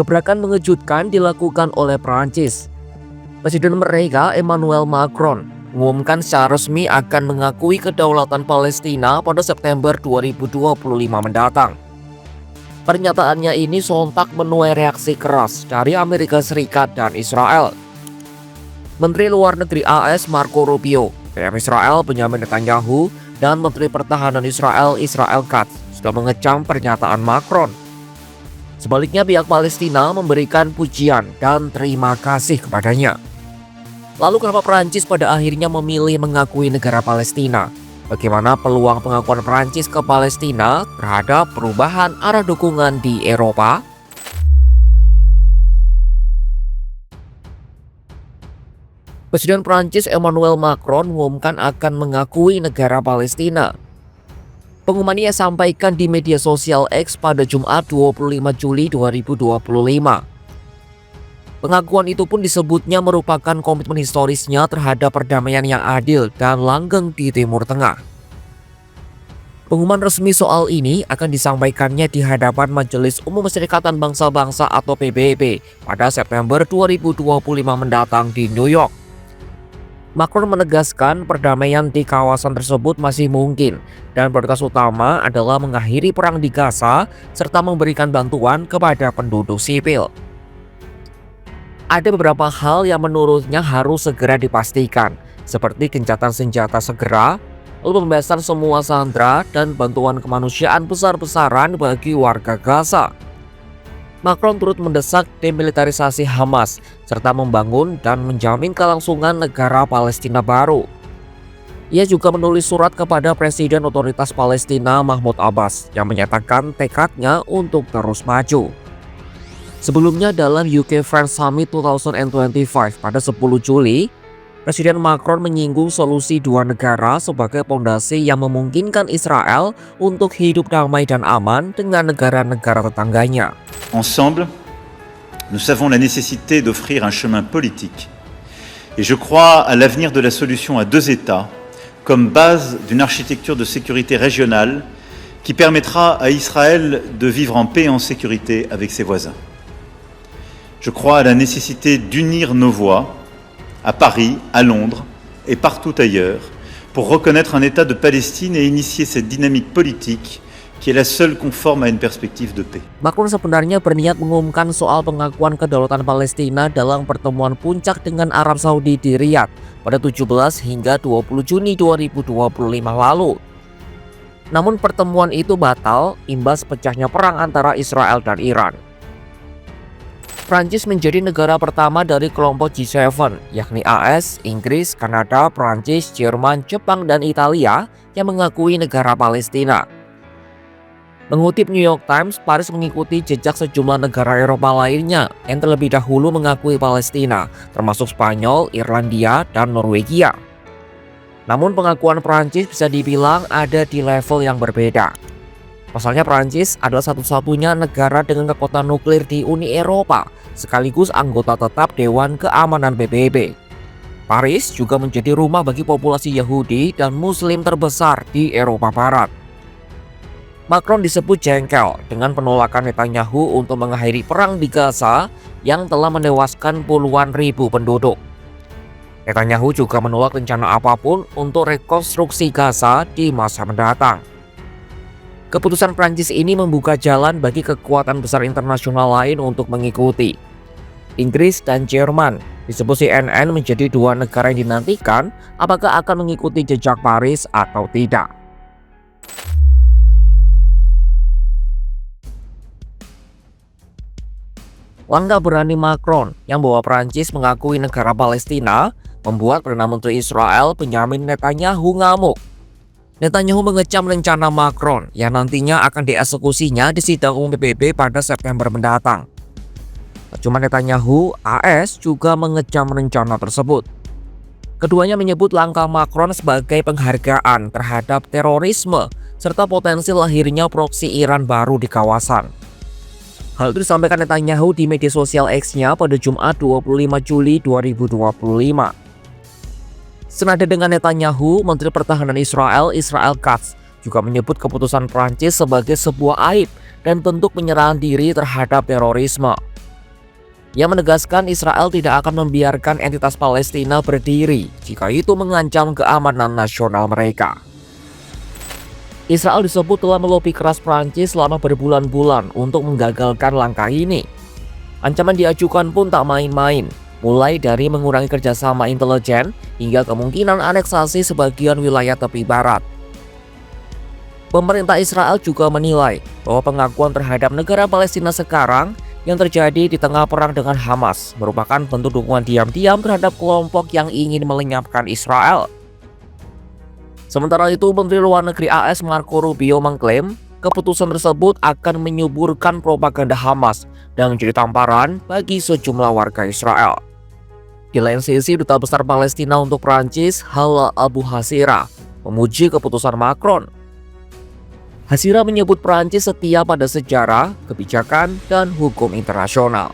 Gebrakan mengejutkan dilakukan oleh Prancis. Presiden mereka Emmanuel Macron mengumumkan secara resmi akan mengakui kedaulatan Palestina pada September 2025 mendatang. Pernyataannya ini sontak menuai reaksi keras dari Amerika Serikat dan Israel. Menteri Luar Negeri AS Marco Rubio, PM Israel Benjamin Netanyahu, dan Menteri Pertahanan Israel Israel Katz sudah mengecam pernyataan Macron. Sebaliknya pihak Palestina memberikan pujian dan terima kasih kepadanya. Lalu kenapa Prancis pada akhirnya memilih mengakui negara Palestina? Bagaimana peluang pengakuan Prancis ke Palestina terhadap perubahan arah dukungan di Eropa? Presiden Prancis Emmanuel Macron mengumumkan akan mengakui negara Palestina. Pengumuman ia sampaikan di media sosial X pada Jumat 25 Juli 2025. Pengakuan itu pun disebutnya merupakan komitmen historisnya terhadap perdamaian yang adil dan langgeng di Timur Tengah. Pengumuman resmi soal ini akan disampaikannya di hadapan Majelis Umum Perserikatan Bangsa-Bangsa atau PBB pada September 2025 mendatang di New York. Macron menegaskan perdamaian di kawasan tersebut masih mungkin dan prioritas utama adalah mengakhiri perang di Gaza serta memberikan bantuan kepada penduduk sipil. Ada beberapa hal yang menurutnya harus segera dipastikan, seperti gencatan senjata segera, lalu pembebasan semua sandera dan bantuan kemanusiaan besar-besaran bagi warga Gaza. Macron turut mendesak demilitarisasi Hamas serta membangun dan menjamin kelangsungan negara Palestina baru. Ia juga menulis surat kepada Presiden Otoritas Palestina Mahmud Abbas yang menyatakan tekadnya untuk terus maju. Sebelumnya dalam UK-France Summit 2025 pada 10 Juli, Presiden Macron menyinggung solusi dua negara sebagai fondasi yang memungkinkan Israel untuk hidup damai dan aman dengan negara-negara tetangganya. Ensemble, nous savons la nécessité d'offrir un chemin politique. Et je crois à l'avenir de la solution à deux États comme base d'une architecture de sécurité régionale qui permettra à Israël de vivre en paix et en sécurité avec ses voisins. Je crois à la nécessité d'unir nos voix à Paris, à Londres et partout ailleurs pour reconnaître un État de Palestine et initier cette dynamique politique qui est la seule conforme à une perspective de paix. Macron sebenarnya berniat mengumumkan soal pengakuan kedaulatan Palestina dalam pertemuan puncak dengan Arab Saudi di Riyadh pada 17 hingga 20 Juni 2025 lalu. Namun pertemuan itu batal imbas pecahnya perang antara Israel dan Iran. Prancis menjadi negara pertama dari kelompok G7, yakni AS, Inggris, Kanada, Prancis, Jerman, Jepang, dan Italia yang mengakui negara Palestina. Mengutip New York Times, Paris mengikuti jejak sejumlah negara Eropa lainnya yang terlebih dahulu mengakui Palestina, termasuk Spanyol, Irlandia, dan Norwegia. Namun pengakuan Prancis bisa dibilang ada di level yang berbeda. Pasalnya Prancis adalah satu-satunya negara dengan kekuatan nuklir di Uni Eropa, sekaligus anggota tetap Dewan Keamanan PBB. Paris juga menjadi rumah bagi populasi Yahudi dan Muslim terbesar di Eropa Barat. Macron disebut jengkel dengan penolakan Netanyahu untuk mengakhiri perang di Gaza yang telah menewaskan puluhan ribu penduduk. Netanyahu juga menolak rencana apapun untuk rekonstruksi Gaza di masa mendatang. Keputusan Prancis ini membuka jalan bagi kekuatan besar internasional lain untuk mengikuti. Inggris dan Jerman disebut CNN menjadi dua negara yang dinantikan apakah akan mengikuti jejak Paris atau tidak. Langkah berani Macron yang membawa Prancis mengakui negara Palestina membuat Perdana Menteri Israel Benjamin Netanyahu ngamuk. Netanyahu mengecam rencana Macron yang nantinya akan dieksekusinya di sidang umum PBB pada September mendatang. Tak cuma Netanyahu, AS juga mengecam rencana tersebut. Keduanya menyebut langkah Macron sebagai penghargaan terhadap terorisme serta potensi lahirnya proksi Iran baru di kawasan. Hal itu disampaikan Netanyahu di media sosial X-nya pada Jumat 25 Juli 2025. Senada dengan Netanyahu, Menteri Pertahanan Israel Israel Katz juga menyebut keputusan Prancis sebagai sebuah aib dan bentuk penyerahan diri terhadap terorisme. Ia menegaskan Israel tidak akan membiarkan entitas Palestina berdiri jika itu mengancam keamanan nasional mereka. Israel disebut telah melobi keras Prancis selama berbulan-bulan untuk menggagalkan langkah ini. Ancaman diajukan pun tak main-main, mulai dari mengurangi kerjasama intelijen hingga kemungkinan aneksasi sebagian wilayah tepi barat. Pemerintah Israel juga menilai bahwa pengakuan terhadap negara Palestina sekarang yang terjadi di tengah perang dengan Hamas merupakan bentuk dukungan diam-diam terhadap kelompok yang ingin melenyapkan Israel. Sementara itu, Menteri Luar Negeri AS Marco Rubio mengklaim keputusan tersebut akan menyuburkan propaganda Hamas dan menjadi tamparan bagi sejumlah warga Israel. Di lain sisi, Duta Besar Palestina untuk Prancis, Hala Abu Hasira, memuji keputusan Macron. Hasira menyebut Prancis setia pada sejarah, kebijakan, dan hukum internasional.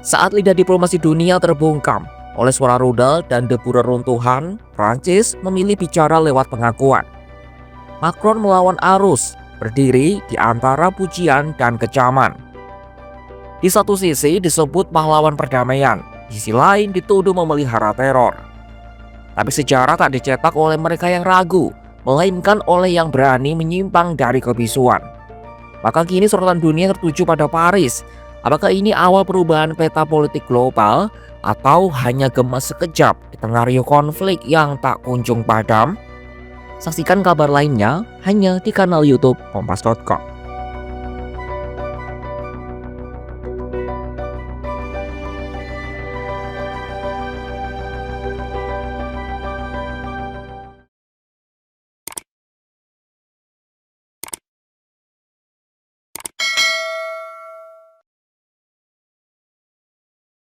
Saat lidah diplomasi dunia terbungkam oleh suara rudal dan debu reruntuhan, Prancis memilih bicara lewat pengakuan. Macron melawan arus, berdiri di antara pujian dan kecaman. Di satu sisi disebut pahlawan perdamaian, di sisi lain dituduh memelihara teror. Tapi sejarah tak dicetak oleh mereka yang ragu, melainkan oleh yang berani menyimpang dari kebisuan. Maka kini sorotan dunia tertuju pada Paris. Apakah ini awal perubahan peta politik global atau hanya gemas sekejap di tengah riuh konflik yang tak kunjung padam? Saksikan kabar lainnya hanya di kanal YouTube Kompas.com.